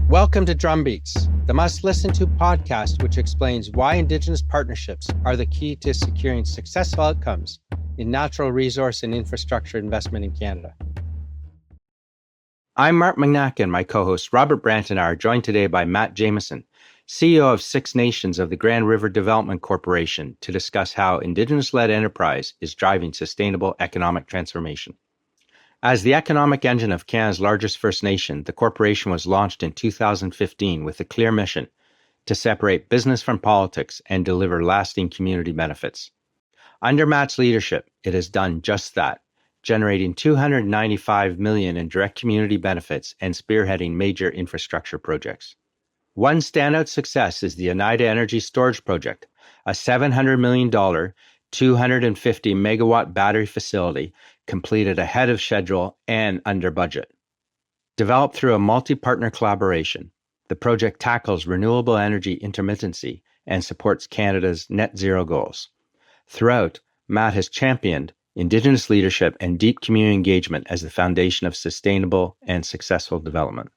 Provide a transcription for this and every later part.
Welcome to Drumbeats, the must-listen-to podcast which explains why Indigenous partnerships are the key to securing successful outcomes in natural resource and infrastructure investment in Canada. I'm Mark McNack, and my co-host Robert Brandt and I are joined today by Matt Jamieson, CEO of Six Nations of the Grand River Development Corporation, to discuss how Indigenous-led enterprise is driving sustainable economic transformation. As the economic engine of Canada's largest First Nation, the corporation was launched in 2015 with a clear mission to separate business from politics and deliver lasting community benefits. Under Matt's leadership, it has done just that, generating $295 million in direct community benefits and spearheading major infrastructure projects. One standout success is the Oneida Energy Storage Project, a $700 million, 250 megawatt battery facility completed ahead of schedule and under budget. Developed through a multi-partner collaboration, the project tackles renewable energy intermittency and supports Canada's net zero goals. Throughout, Matt has championed Indigenous leadership and deep community engagement as the foundation of sustainable and successful development.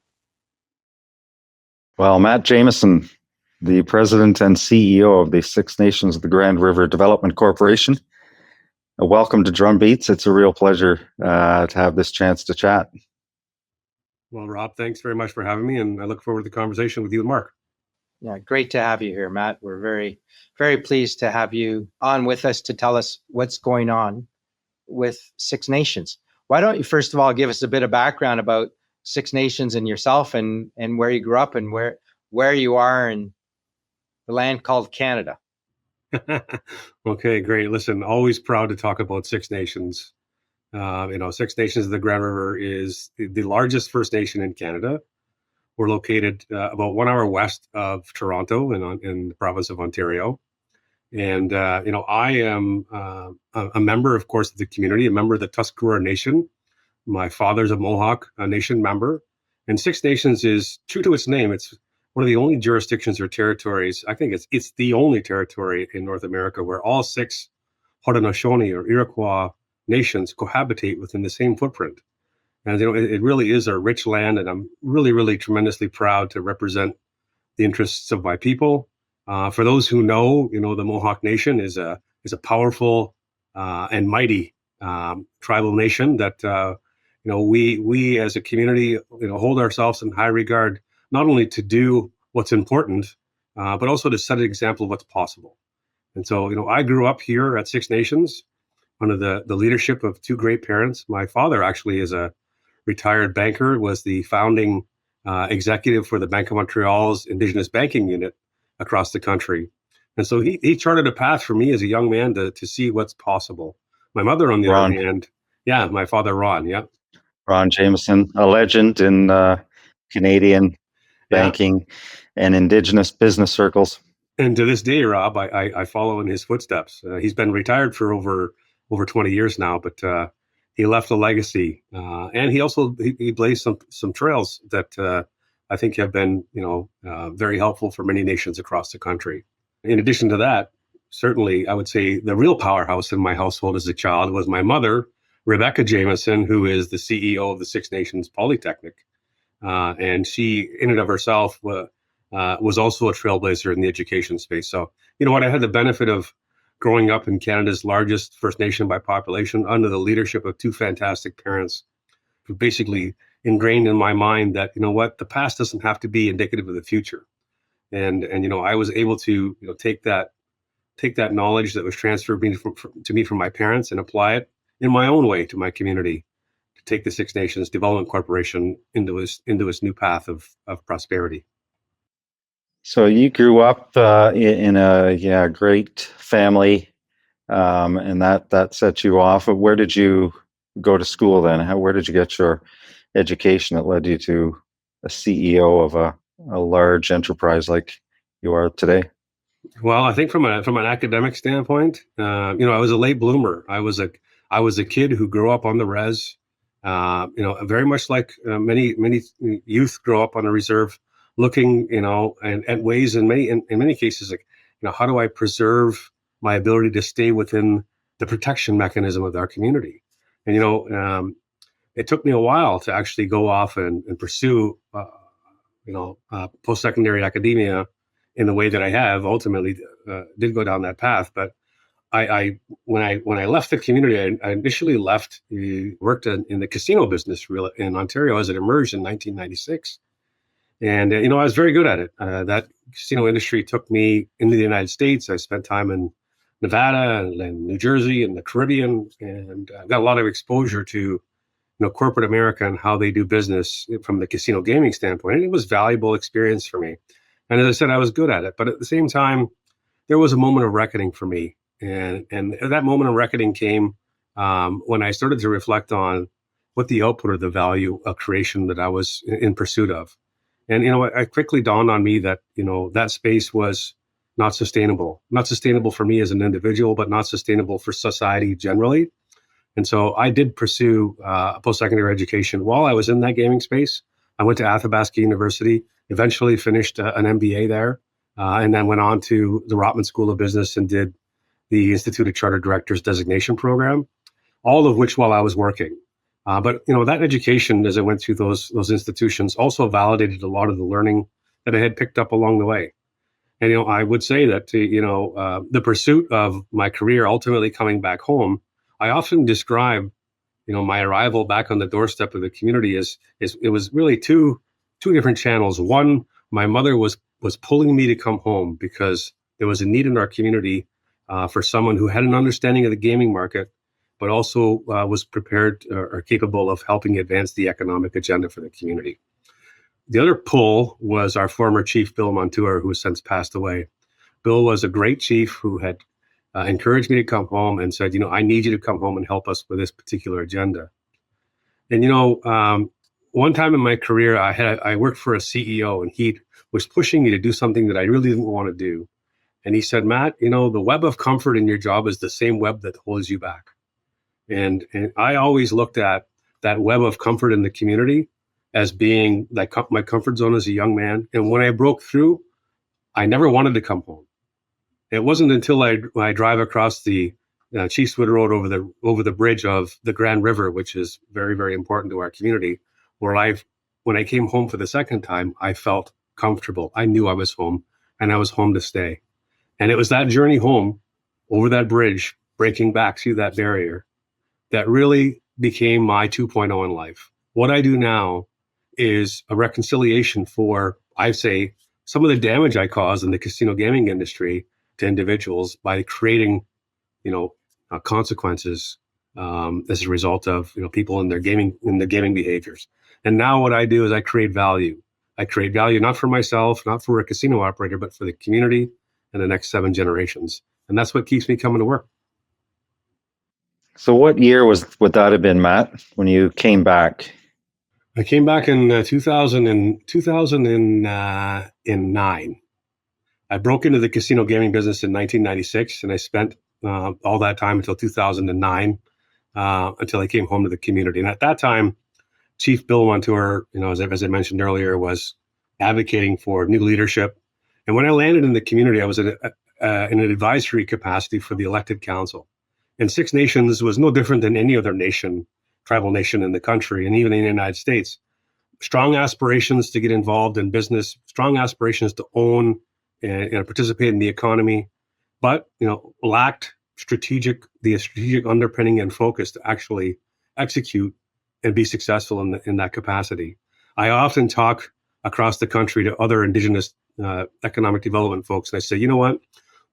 Well, Matt Jamieson, the President and CEO of the Six Nations of the Grand River Development Corporation. Welcome to Drumbeats. It's a real pleasure to have this chance to chat. Well, Rob, thanks very much for having me, and I look forward to the conversation with you and Mark. Yeah, great to have you here, Matt. We're very, very pleased to have you on with us to tell us what's going on with Six Nations. Why don't you, first of all, give us a bit of background about Six Nations and yourself and where you grew up and where you are in the land called Canada. Okay, great. Listen, always proud to talk about Six Nations. Six Nations of the Grand River is the largest First Nation in Canada. We're located about 1 hour west of Toronto in the province of Ontario. And, I am a member, of course, of the community, a member of the Tuscarora Nation. My father's a Mohawk Nation member. And Six Nations is true to its name. It's one of the only jurisdictions or territories, I think it's the only territory in North America where all six Haudenosaunee or Iroquois nations cohabitate within the same footprint. And it really is a rich land, and I'm really, really tremendously proud to represent the interests of my people. For those who know, the Mohawk Nation is a powerful and mighty tribal nation that we as a community hold ourselves in high regard, not only to do what's important, but also to set an example of what's possible. And so, I grew up here at Six Nations under the leadership of two great parents. My father actually is a retired banker, was the founding executive for the Bank of Montreal's Indigenous banking unit across the country. And so he charted a path for me as a young man to see what's possible. My mother, on the other hand, my father, Ron, Ron Jamieson, a legend in Canadian banking and Indigenous business circles. And to this day, Rob, I follow in his footsteps. He's been retired for over 20 years now, but he left a legacy, and he also he blazed some trails that I think have been very helpful for many nations across the country. In addition to that, certainly I would say the real powerhouse in my household as a child was my mother, Rebecca Jamieson, who is the CEO of the Six Nations Polytechnic, and she in and of herself was also a trailblazer in the education space. So I had the benefit of growing up in Canada's largest First Nation by population under the leadership of two fantastic parents who basically ingrained in my mind that, the past doesn't have to be indicative of the future. And I was able to, take that knowledge that was transferred to me from my parents and apply it in my own way to my community to take the Six Nations Development Corporation into its new path of prosperity. So you grew up in a great family, and that set you off. Where did you go to school then? Where did you get your education that led you to a CEO of a large enterprise like you are today? Well, I think from an academic standpoint, I was a late bloomer. I was a kid who grew up on the res, very much like many youth grow up on a reserve, looking, at ways in many cases, like, how do I preserve my ability to stay within the protection mechanism of our community? And, it took me a while to actually go off and pursue, post-secondary academia in the way that I have ultimately did go down that path. But when I left the community, I initially worked in the casino business in Ontario as it emerged in 1996. And, I was very good at it. That casino industry took me into the United States. I spent time in Nevada and New Jersey and the Caribbean, and got a lot of exposure to, corporate America and how they do business from the casino gaming standpoint. And it was valuable experience for me. And as I said, I was good at it. But at the same time, there was a moment of reckoning for me. And that moment of reckoning came when I started to reflect on what the output or the value of creation that I was in pursuit of. And, it quickly dawned on me that, that space was not sustainable for me as an individual, but not sustainable for society generally. And so I did pursue a post-secondary education while I was in that gaming space. I went to Athabasca University, eventually finished an MBA there, and then went on to the Rotman School of Business and did the Institute of Chartered Directors designation program, all of which while I was working. But that education, as I went through those institutions, also validated a lot of the learning that I had picked up along the way. And I would say that the pursuit of my career, ultimately coming back home, I often describe my arrival back on the doorstep of the community as it was really two different channels. One, my mother was pulling me to come home because there was a need in our community for someone who had an understanding of the gaming market, but also was prepared or capable of helping advance the economic agenda for the community. The other pull was our former chief, Bill Montour, who has since passed away. Bill was a great chief who had encouraged me to come home and said, I need you to come home and help us with this particular agenda. And, one time in my career, I worked for a CEO, and he was pushing me to do something that I really didn't want to do. And he said, Matt, the web of comfort in your job is the same web that holds you back. And I always looked at that web of comfort in the community as being like my comfort zone as a young man. And when I broke through, I never wanted to come home. It wasn't until I drive across the Chiefswood Road over the bridge of the Grand River, which is very, very important to our community, where when I came home for the second time, I felt comfortable. I knew I was home, and I was home to stay. And it was that journey home over that bridge, breaking back through that barrier, that really became my 2.0 in life. What I do now is a reconciliation for, I say, some of the damage I caused in the casino gaming industry to individuals by creating, consequences as a result of people in their gaming behaviors. And now what I do is I create value. I create value not for myself, not for a casino operator, but for the community and the next 7 generations. And that's what keeps me coming to work. So what year would that have been, Matt, when you came back? I came back in 2009. I broke into the casino gaming business in 1996, and I spent all that time until 2009, until I came home to the community. And at that time, Chief Bill Montour, as I mentioned earlier, was advocating for new leadership. And when I landed in the community, I was in an advisory capacity for the elected council. And Six Nations was no different than any other tribal nation in the country, and even in the United States. Strong aspirations to get involved in business, strong aspirations to own and participate in the economy, but lacked the strategic underpinning and focus to actually execute and be successful in that capacity. I often talk across the country to other Indigenous economic development folks, and I say, you know what?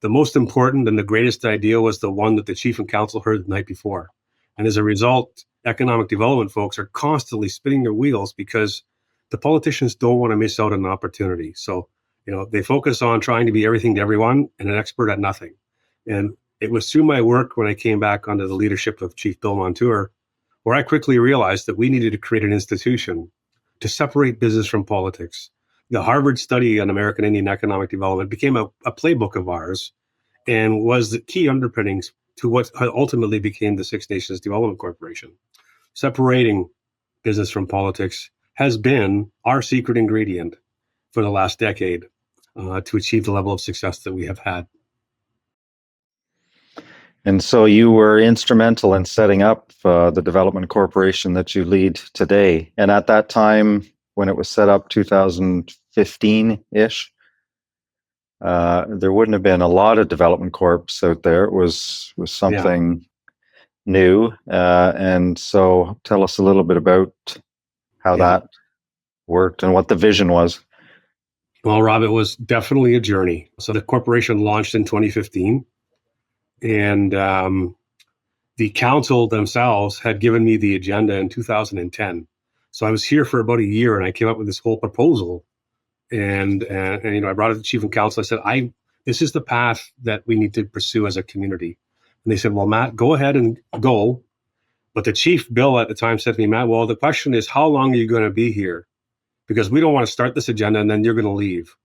The most important and the greatest idea was the one that the chief and council heard the night before. And as a result, economic development folks are constantly spinning their wheels because the politicians don't want to miss out on an opportunity. So, they focus on trying to be everything to everyone and an expert at nothing. And it was through my work when I came back under the leadership of Chief Bill Montour, where I quickly realized that we needed to create an institution to separate business from politics. The Harvard study on American Indian economic development became a playbook of ours and was the key underpinnings to what ultimately became the Six Nations Development Corporation. Separating business from politics has been our secret ingredient for the last decade to achieve the level of success that we have had. And so you were instrumental in setting up the development corporation that you lead today. And at that time, when it was set up, 2015-ish. There wouldn't have been a lot of development corps out there. It was something new. And so tell us a little bit about how that worked and what the vision was. Well, Rob, it was definitely a journey. So the corporation launched in 2015, and the council themselves had given me the agenda in 2010. So I was here for about a year, and I came up with this whole proposal. And I brought it to the chief and council. I said, this is the path that we need to pursue as a community. And they said, well, Matt, go ahead and go. But the chief, Bill, at the time said to me, Matt, well, the question is, how long are you going to be here? Because we don't want to start this agenda and then you're going to leave.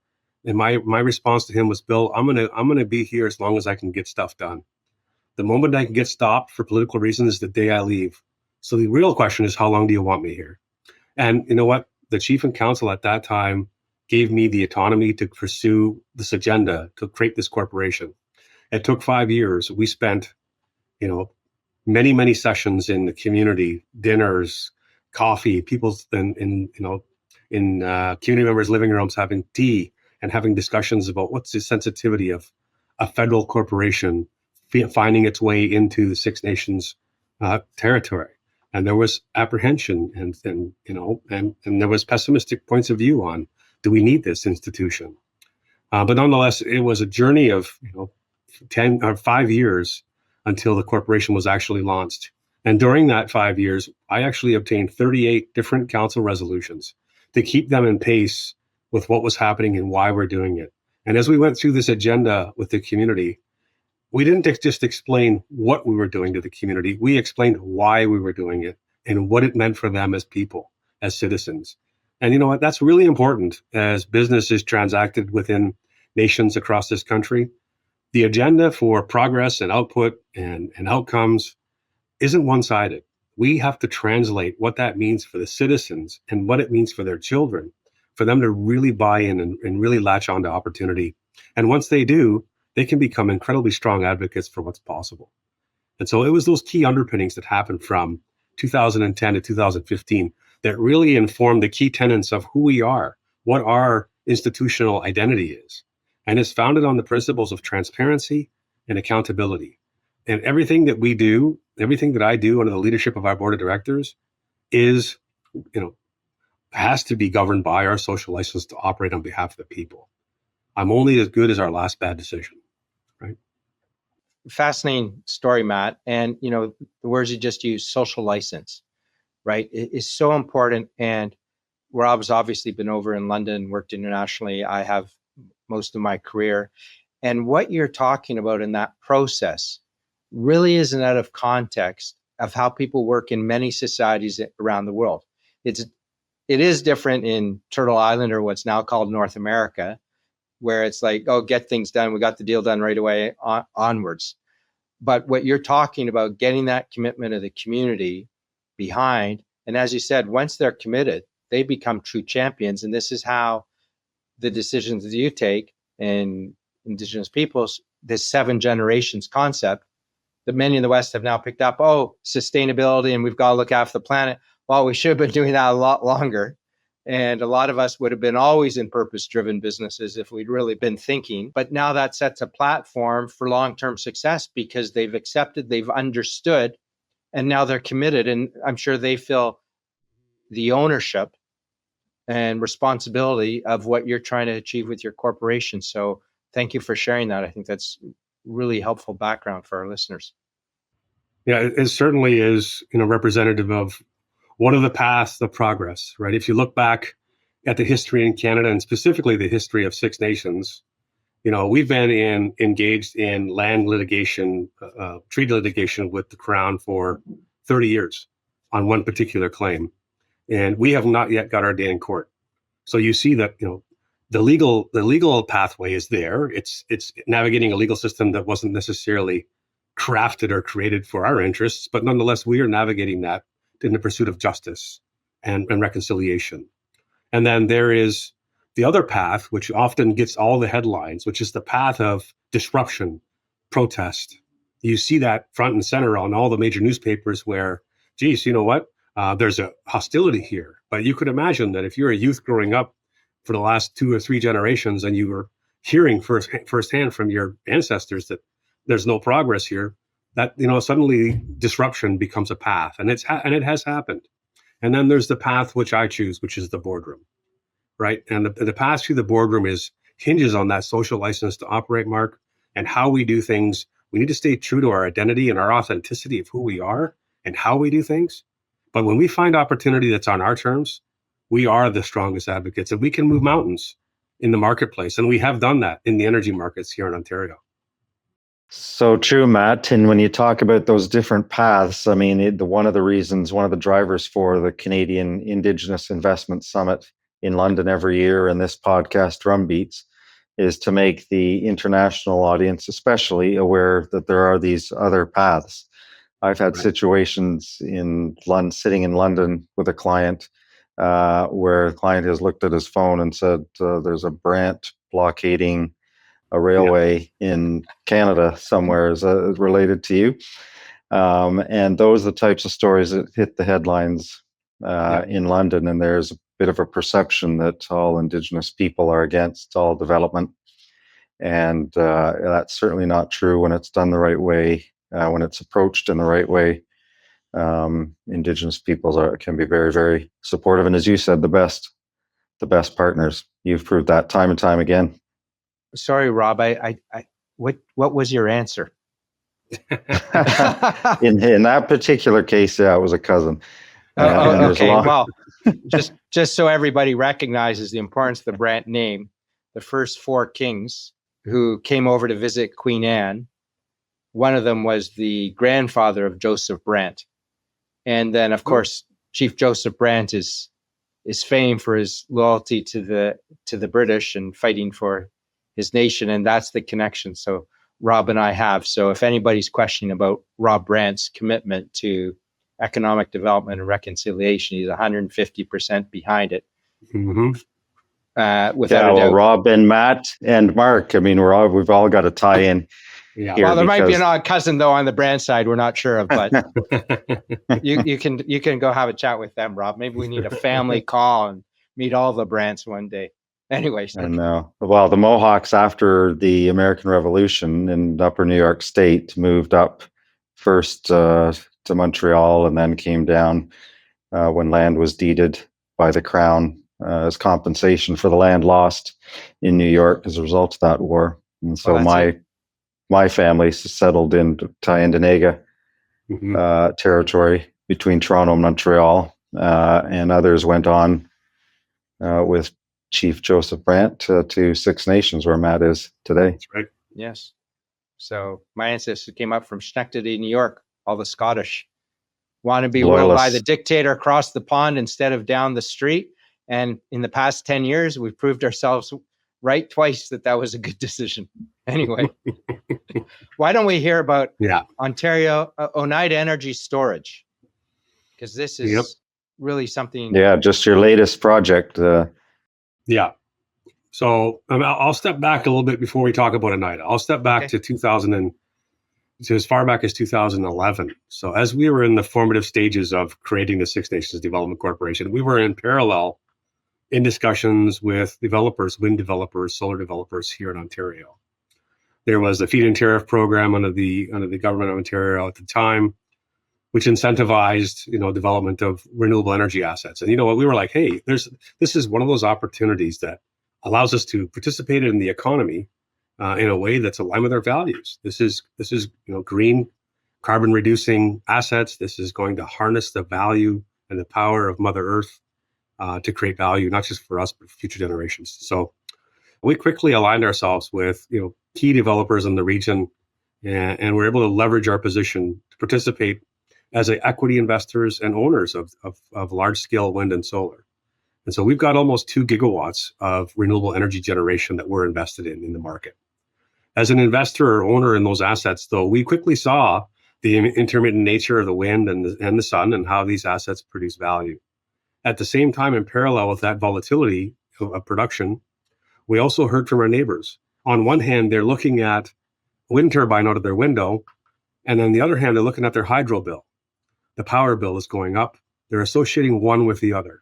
And my response to him was, Bill, I'm gonna be here as long as I can get stuff done. The moment I can get stopped for political reasons is the day I leave. So the real question is, how long do you want me here? And you know what? The chief and council at that time gave me the autonomy to pursue this agenda, to create this corporation. It took 5 years. We spent, many, many sessions in the community, dinners, coffee, people's in community members' living rooms having tea and having discussions about what's the sensitivity of a federal corporation finding its way into the Six Nations territory. And there was apprehension and there was pessimistic points of view on, do we need this institution? But nonetheless, it was a journey of 10 or 5 years until the corporation was actually launched. And during that 5 years, I actually obtained 38 different council resolutions to keep them in pace with what was happening and why we're doing it. And as we went through this agenda with the community, we didn't just explain what we were doing to the community. We explained why we were doing it and what it meant for them as people, as citizens. And you know what? That's really important as business is transacted within nations across this country. The agenda for progress and output and outcomes isn't one-sided. We have to translate what that means for the citizens and what it means for their children, for them to really buy in and really latch on to opportunity. And once they do, they can become incredibly strong advocates for what's possible. And so it was those key underpinnings that happened from 2010 to 2015 that really informed the key tenets of who we are, what our institutional identity is. And it's founded on the principles of transparency and accountability. And everything that we do, everything that I do under the leadership of our board of directors is, has to be governed by our social license to operate on behalf of the people. I'm only as good as our last bad decision, right? Fascinating story, Matt. And, the words you just used, social license, right, is so important. And Rob's obviously been over in London, worked internationally. I have most of my career. And what you're talking about in that process really isn't out of context of how people work in many societies around the world. It is different in Turtle Island, or what's now called North America, where it's like, oh, get things done. We got the deal done right away onwards. But what you're talking about, getting that commitment of the community behind, and as you said, once they're committed, they become true champions. And this is how the decisions that you take in Indigenous peoples, this 7 generations concept that many in the West have now picked up. Oh, sustainability, and we've got to look after the planet. Well, we should have been doing that a lot longer. And a lot of us would have been always in purpose-driven businesses if we'd really been thinking. But now that sets a platform for long-term success because they've accepted, they've understood, and now they're committed. And I'm sure they feel the ownership and responsibility of what you're trying to achieve with your corporation. So thank you for sharing that. I think that's really helpful background for our listeners. Yeah, it certainly is, representative of one of the paths of progress, right? If you look back at the history in Canada and specifically the history of Six Nations, we've been engaged in land litigation, treaty litigation with the Crown for 30 years on one particular claim. And we have not yet got our day in court. So you see that, the legal pathway is there. It's navigating a legal system that wasn't necessarily crafted or created for our interests, but nonetheless, we are navigating that in the pursuit of justice and reconciliation. And then there is the other path, which often gets all the headlines, which is the path of disruption, protest. You see that front and center on all the major newspapers where, geez, you know what? There's a hostility here. But you could imagine that if you're a youth growing up for the last 2 or 3 generations and you were hearing firsthand from your ancestors that there's no progress here, that, suddenly disruption becomes a path, and it has happened. And then there's the path which I choose, which is the boardroom, right? And the path through the boardroom hinges on that social license to operate, Mark, and how we do things. We need to stay true to our identity and our authenticity of who we are and how we do things. But when we find opportunity that's on our terms, we are the strongest advocates, and we can move mountains in the marketplace. And we have done that in the energy markets here in Ontario. So true, Matt. And when you talk about those different paths, I mean, one of the drivers for the Canadian Indigenous Investment Summit in London every year, and this podcast, Drumbeats, is to make the international audience especially aware that there are these other paths. I've had situations in London, sitting in London with a client, where the client has looked at his phone and said, there's a branch blockading a railway in Canada somewhere. Is related to you? And those are the types of stories that hit the headlines in London. And there's a bit of a perception that all Indigenous people are against all development. And that's certainly not true when it's done the right way, when it's approached in the right way. Indigenous peoples can be very, very supportive. And as you said, the best partners. You've proved that time and time again. Sorry, Rob. What was your answer? in that particular case, it was a cousin. Okay. Well, just so everybody recognizes the importance of the Brant name, the first 4 kings who came over to visit Queen Anne, one of them was the grandfather of Joseph Brant, and then of course Chief Joseph Brant is famed for his loyalty to the British and fighting for his nation, and that's the connection. So Rob and I have. So if anybody's questioning about Rob Brant's commitment to economic development and reconciliation, he's 150% behind it. Mm-hmm. Without a doubt. Rob and Matt and Mark. I mean, we've all got to tie in. Yeah. Well, there might be an odd cousin though on the Brant side. We're not sure of, but you can go have a chat with them, Rob. Maybe we need a family call and meet all the Brants one day. Anyways, and well, the Mohawks after the American Revolution in Upper New York State moved up first to Montreal and then came down when land was deeded by the Crown as compensation for the land lost in New York as a result of that war. And so my family settled in Tyendinaga territory between Toronto and Montreal, and others went on with Chief Joseph Brant to Six Nations, where Matt is today. That's right. Yes. So my ancestors came up from Schenectady, New York. All the Scottish want to be ruled by the dictator across the pond instead of down the street. And in the past 10 years, we've proved ourselves right twice that was a good decision. Anyway, why don't we hear about Ontario Oneida Energy Storage? Because this is really something. Yeah, just your latest project. Yeah. So I'll step back a little bit before we talk about Oneida. I'll step back to 2000 to as far back as 2011. So as we were in the formative stages of creating the Six Nations Development Corporation, we were in parallel in discussions with developers, wind developers, solar developers here in Ontario. There was a feed-in tariff program under the government of Ontario at the time, which incentivized, development of renewable energy assets. And we were like, hey, this is one of those opportunities that allows us to participate in the economy in a way that's aligned with our values. This is green, carbon reducing assets. This is going to harness the value and the power of Mother Earth to create value, not just for us, but for future generations. So we quickly aligned ourselves with key developers in the region, and we're able to leverage our position to participate as equity investors and owners of large scale wind and solar. And so we've got almost 2 gigawatts of renewable energy generation that we're invested in the market. As an investor or owner in those assets, though, we quickly saw the intermittent nature of the wind and the sun and how these assets produce value. At the same time, in parallel with that volatility of production, we also heard from our neighbors. On one hand, they're looking at a wind turbine out of their window, and on the other hand, they're looking at their hydro bill. The power bill is going up. They're associating one with the other.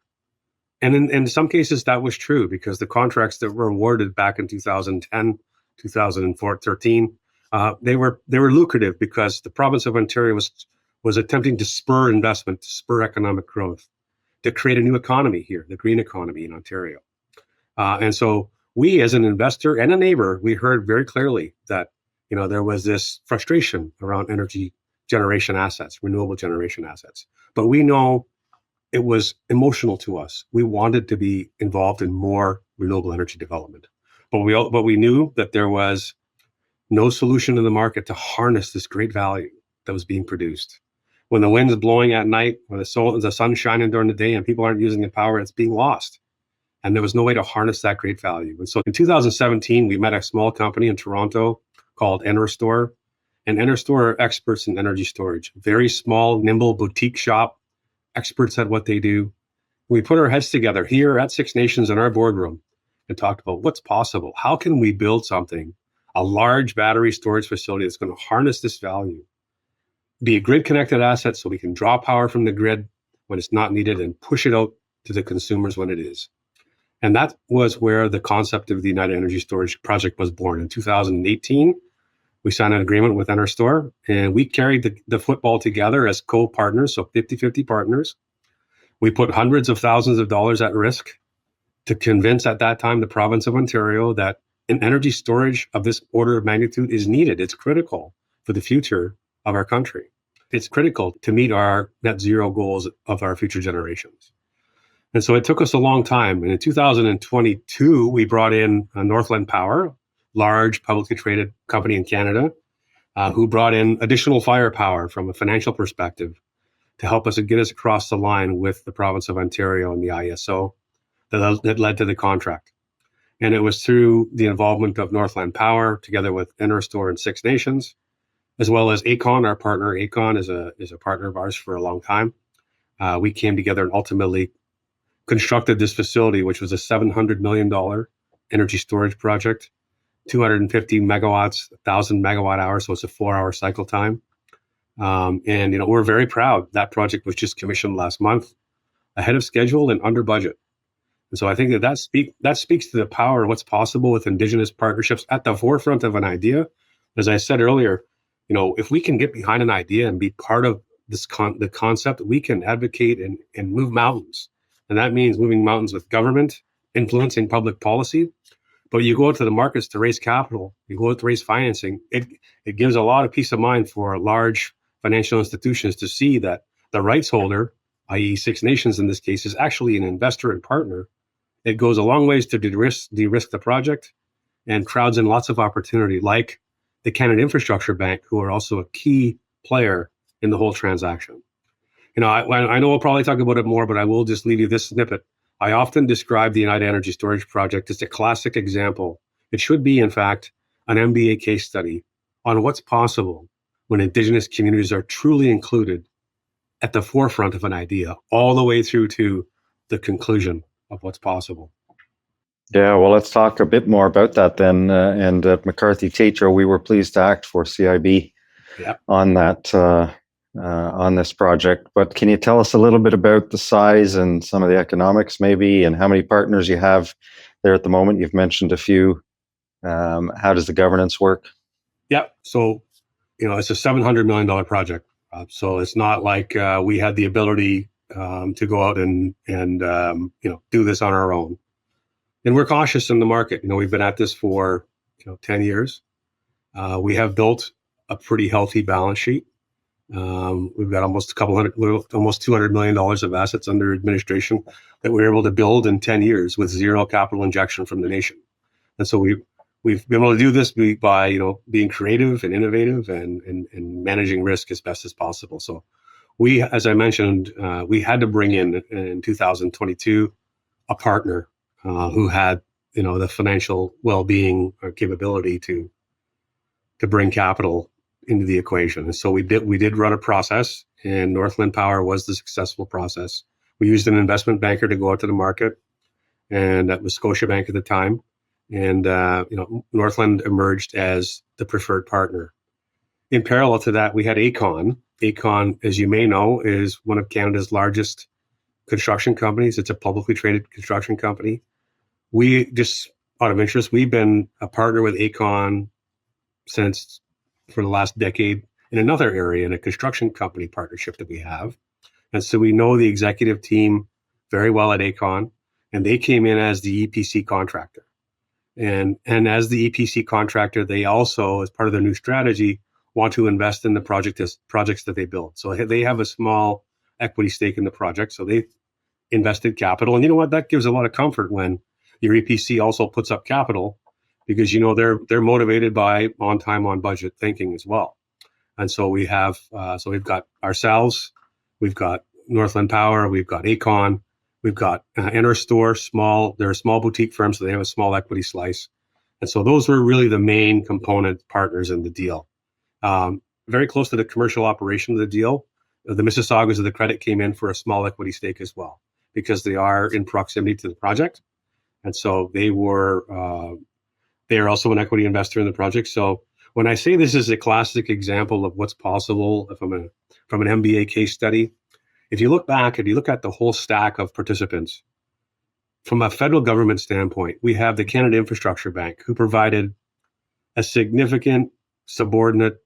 And in some cases, that was true because the contracts that were awarded back in 2010, 2013, they were lucrative because the province of Ontario was attempting to spur investment, to spur economic growth, to create a new economy here, the green economy in Ontario. And so we, as an investor and a neighbor, we heard very clearly that there was this frustration around energy generation assets, renewable generation assets. But we know it was emotional to us. We wanted to be involved in more renewable energy development, but we knew that there was no solution in the market to harness this great value that was being produced. When the wind's blowing at night, when the sun's shining during the day, and people aren't using the power, it's being lost. And there was no way to harness that great value. And so in 2017, we met a small company in Toronto called Enerstore. And Enerstore are experts in energy storage. Very small, nimble boutique shop, experts at what they do. We put our heads together here at Six Nations in our boardroom and talked about what's possible. How can we build something, a large battery storage facility that's going to harness this value, be a grid-connected asset so we can draw power from the grid when it's not needed and push it out to the consumers when it is. And that was where the concept of the United Energy Storage Project was born. In 2018, we signed an agreement with Enerstore, and we carried the football together as co-partners, so 50-50 partners. We put hundreds of thousands of dollars at risk to convince at that time the province of Ontario that an energy storage of this order of magnitude is needed. It's critical for the future of our country. It's critical to meet our net zero goals of our future generations. And so it took us a long time. And in 2022, we brought in Northland Power, large publicly traded company in Canada, who brought in additional firepower from a financial perspective to help us and get us across the line with the province of Ontario and the ISO that led to the contract. And it was through the involvement of Northland Power, together with Enerstore and Six Nations, as well as Aecon, our partner. Aecon is a partner of ours for a long time. We came together and ultimately constructed this facility, which was a $700 million energy storage project, 250 megawatts, 1,000 megawatt hours, so it's a 4-hour cycle time. And we're very proud. That project was just commissioned last month, ahead of schedule and under budget. And so I think that speaks to the power of what's possible with Indigenous partnerships at the forefront of an idea. As I said earlier, if we can get behind an idea and be part of the concept, we can advocate and move mountains. And that means moving mountains with government, influencing public policy. But you go out to the markets to raise capital, you go out to raise financing. It gives a lot of peace of mind for large financial institutions to see that the rights holder, i.e. Six Nations in this case, is actually an investor and partner. It goes a long ways to de-risk the project and crowds in lots of opportunity, like the Canada Infrastructure Bank, who are also a key player in the whole transaction. I know we'll probably talk about it more, but I will just leave you this snippet. I often describe the Oneida Energy Storage Project as a classic example. It should be, in fact, an MBA case study on what's possible when Indigenous communities are truly included at the forefront of an idea, all the way through to the conclusion of what's possible. Yeah, well, let's talk a bit more about that then. And at McCarthy Tetro, we were pleased to act for CIB on that. On this project. But can you tell us a little bit about the size and some of the economics maybe, and how many partners you have there at the moment? You've mentioned a few. How does the governance work? Yeah. So, it's a $700 million project. So it's not like we had the ability to go out and do this on our own. And we're cautious in the market. We've been at this for 10 years. We have built a pretty healthy balance sheet. We've got almost $200 million of assets under administration that we were able to build in 10 years with zero capital injection from the nation. And so we've been able to do this by being creative and innovative and managing risk as best as possible. So we, as I mentioned, we had to bring in 2022 a partner who had the financial well-being or capability to bring capital into the equation. And so we did run a process, and Northland Power was the successful process. We used an investment banker to go out to the market, and that was Scotiabank at the time. And Northland emerged as the preferred partner. In parallel to that, we had Aecon. Aecon, as you may know, is one of Canada's largest construction companies. It's a publicly traded construction company. We just, out of interest, we've been a partner with Aecon since for the last decade in another area, in a construction company partnership that we have. And so we know the executive team very well at Aecon, and they came in as the EPC contractor. And as the EPC contractor, they also, as part of their new strategy, want to invest in the projects that they build. So they have a small equity stake in the project. So they invested capital. And you know what? That gives a lot of comfort when your EPC also puts up capital, because you know they're motivated by on time, on budget thinking as well. And so we've got ourselves, we've got Northland Power, we've got Aecon, we've got Interstore. They're a small boutique firm, so they have a small equity slice. And so those were really the main component partners in the deal. Very close to the commercial operation of the deal, the Mississaugas of the credit came in for a small equity stake as well, because they are in proximity to the project. And so they are also an equity investor in the project. So when I say this is a classic example of what's possible from an MBA case study, if you look at the whole stack of participants, from a federal government standpoint, we have the Canada Infrastructure Bank, who provided a significant subordinate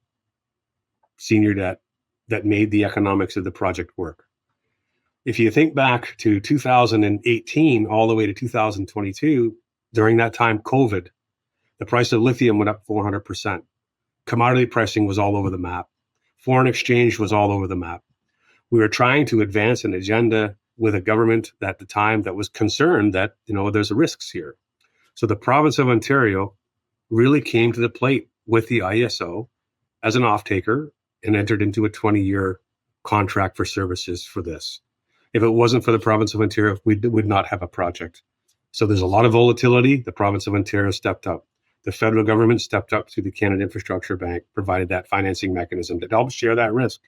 senior debt that made the economics of the project work. If you think back to 2018 all the way to 2022, during that time, COVID, the price of lithium went up 400%. Commodity pricing was all over the map. Foreign exchange was all over the map. We were trying to advance an agenda with a government at the time that was concerned that, there's risks here. So the province of Ontario really came to the plate with the IESO as an off-taker and entered into a 20-year contract for services for this. If it wasn't for the province of Ontario, we would not have a project. So there's a lot of volatility. The province of Ontario stepped up. The federal government stepped up to the Canada Infrastructure Bank, provided that financing mechanism that helps share that risk.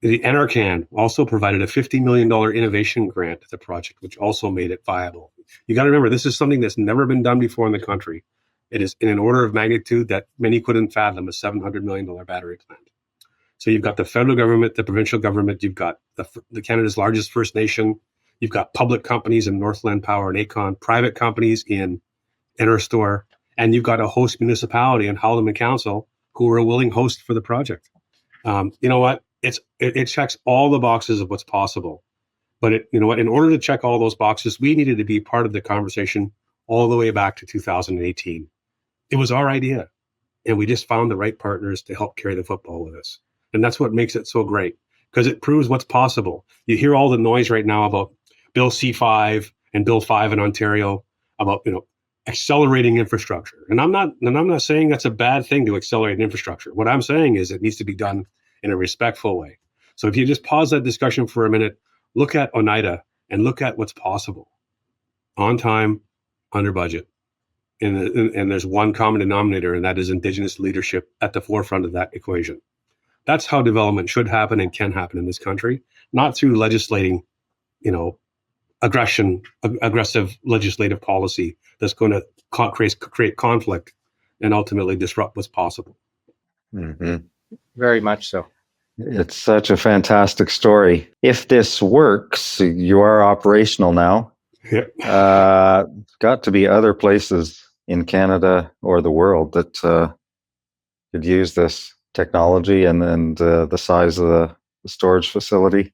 The NRCan also provided a $50 million innovation grant to the project, which also made it viable. You got to remember, this is something that's never been done before in the country. It is in an order of magnitude that many couldn't fathom, a $700 million battery plant. So you've got the federal government, the provincial government, you've got the Canada's largest First Nation, you've got public companies in Northland Power and Aecon, private companies in Interstore, and you've got a host municipality in Haldimand Council who are a willing host for the project. You know what? It checks all the boxes of what's possible. But in order to check all those boxes, we needed to be part of the conversation all the way back to 2018. It was our idea, and we just found the right partners to help carry the football with us. And that's what makes it so great, because it proves what's possible. You hear all the noise right now about Bill C5 and Bill 5 in Ontario about, accelerating infrastructure. And I'm not saying that's a bad thing to accelerate infrastructure. What I'm saying is it needs to be done in a respectful way. So if you just pause that discussion for a minute, look at Oneida and look at what's possible. On time, under budget. And there's one common denominator, and that is Indigenous leadership at the forefront of that equation. That's how development should happen and can happen in this country, not through legislating, aggressive legislative policy that's going to create conflict and ultimately disrupt what's possible. Mm-hmm. Very much so. It's such a fantastic story. If this works, you are operational now. Yep. Got to be other places in Canada or the world that could use this technology and the size of the storage facility.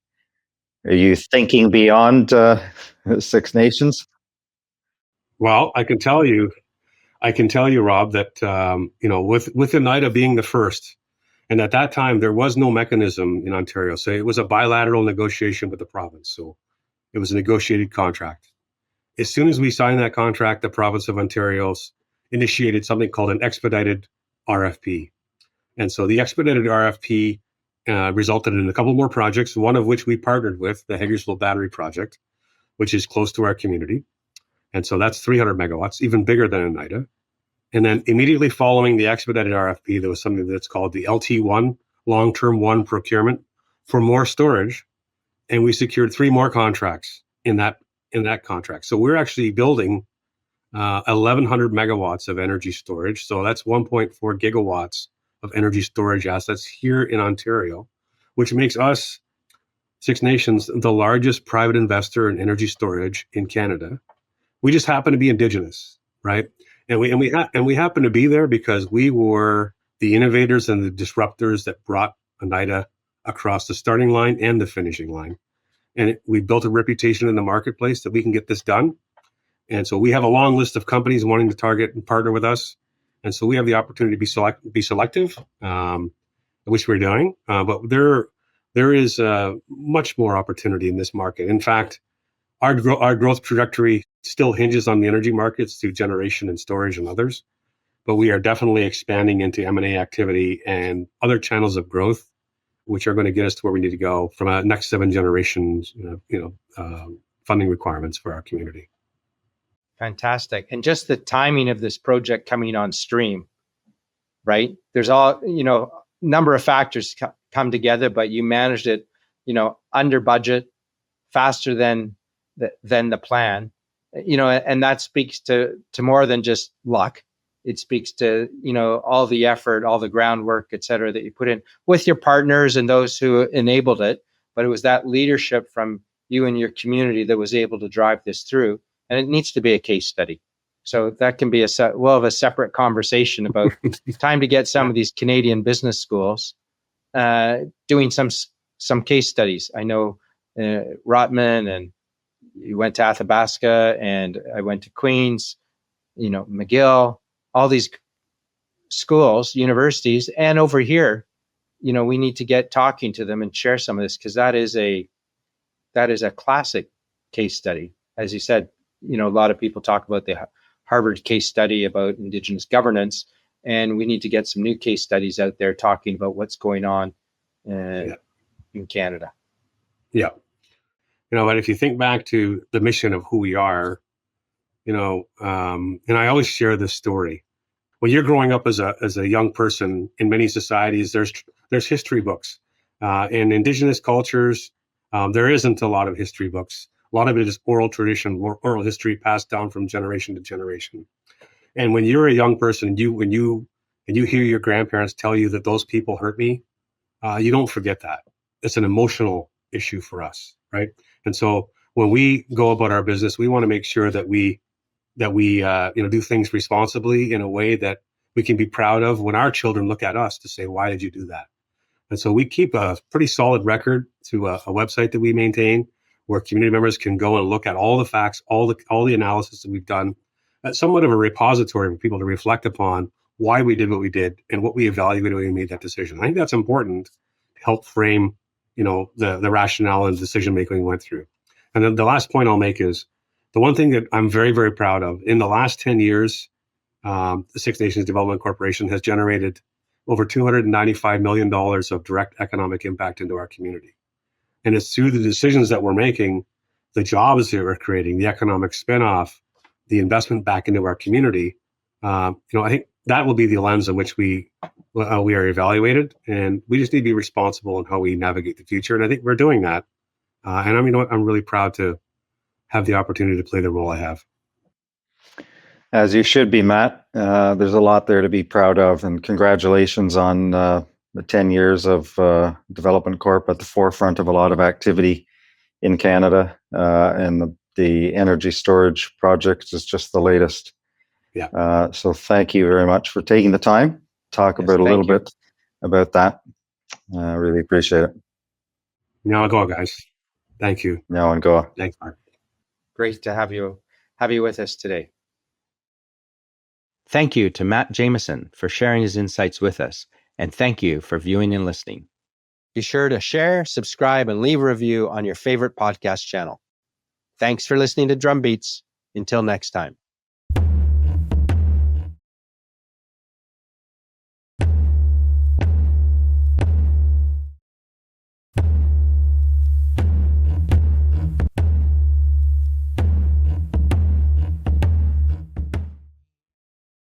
Are you thinking beyond Six Nations? Well, I can tell you, Rob, that with Oneida being the first, and at that time there was no mechanism in Ontario, so it was a bilateral negotiation with the province. So it was a negotiated contract. As soon as we signed that contract, the province of Ontario initiated something called an expedited RFP, and so the expedited RFP resulted in a couple more projects, one of which we partnered with, the Hagersville Battery Project, which is close to our community. And so that's 300 megawatts, even bigger than Oneida. And then immediately following the expedited RFP, there was something that's called the LT1, Long-Term 1 procurement for more storage. And we secured 3 more contracts in that contract. So we're actually building 1,100 megawatts of energy storage. So that's 1.4 gigawatts of energy storage assets here in Ontario, which makes us Six Nations, the largest private investor in energy storage in Canada. We just happen to be Indigenous, right? And we happen to be there because we were the innovators and the disruptors that brought Oneida across the starting line and the finishing line. And we built a reputation in the marketplace that we can get this done. And so we have a long list of companies wanting to target and partner with us. And so we have the opportunity to be selective, which we're doing. But there is much more opportunity in this market. In fact, our growth trajectory still hinges on the energy markets through generation and storage and others. But we are definitely expanding into M&A activity and other channels of growth, which are going to get us to where we need to go from a next 7 generations, funding requirements for our community. Fantastic. And just the timing of this project coming on stream, right? There's all, number of factors come together, but you managed it, under budget, faster than the plan, and that speaks to more than just luck. It speaks to, all the effort, all the groundwork, et cetera, that you put in with your partners and those who enabled it. But it was that leadership from you and your community that was able to drive this through. And it needs to be a case study. So that can be a separate conversation about time to get some of these Canadian business schools doing some case studies. I know Rotman, and you went to Athabasca, and I went to Queen's, McGill, all these schools, universities, and over here, we need to get talking to them and share some of this, because that is a classic case study. As you said, a lot of people talk about the Harvard case study about Indigenous governance, and we need to get some new case studies out there talking about what's going on in Canada. Yeah. But if you think back to the mission of who we are, and I always share this story. When you're growing up as a young person in many societies, there's history books. In Indigenous cultures, there isn't a lot of history books. A lot of it is oral tradition, oral history passed down from generation to generation. And when you're a young person, when you hear your grandparents tell you that those people hurt me, you don't forget that. It's an emotional issue for us, right? And so when we go about our business, we want to make sure that we do things responsibly in a way that we can be proud of when our children look at us to say, why did you do that? And so we keep a pretty solid record through a website that we maintain, where community members can go and look at all the facts, all the analysis that we've done. That's somewhat of a repository for people to reflect upon why we did what we did and what we evaluated when we made that decision. I think that's important to help frame, the rationale and decision making we went through. And then the last point I'll make is the one thing that I'm very, very proud of. In the last 10 years, the Six Nations Development Corporation has generated over $295 million of direct economic impact into our community. And it's through the decisions that we're making, the jobs that we're creating, the economic spinoff, the investment back into our community. I think that will be the lens in which we are evaluated, and we just need to be responsible in how we navigate the future. And I think we're doing that. And I'm really proud to have the opportunity to play the role I have. As you should be, Matt. There's a lot there to be proud of, and congratulations on the 10 years of Development Corp at the forefront of a lot of activity in Canada, and the energy storage project is just the latest. Yeah. So thank you very much for taking the time to talk about a little bit about that. I really appreciate it. Now go, guys. Thank you. Now and go. Thanks, Mark. Great to have you with us today. Thank you to Matt Jamieson for sharing his insights with us, and thank you for viewing and listening. Be sure to share, subscribe, and leave a review on your favorite podcast channel. Thanks for listening to Drumbeats. Until next time.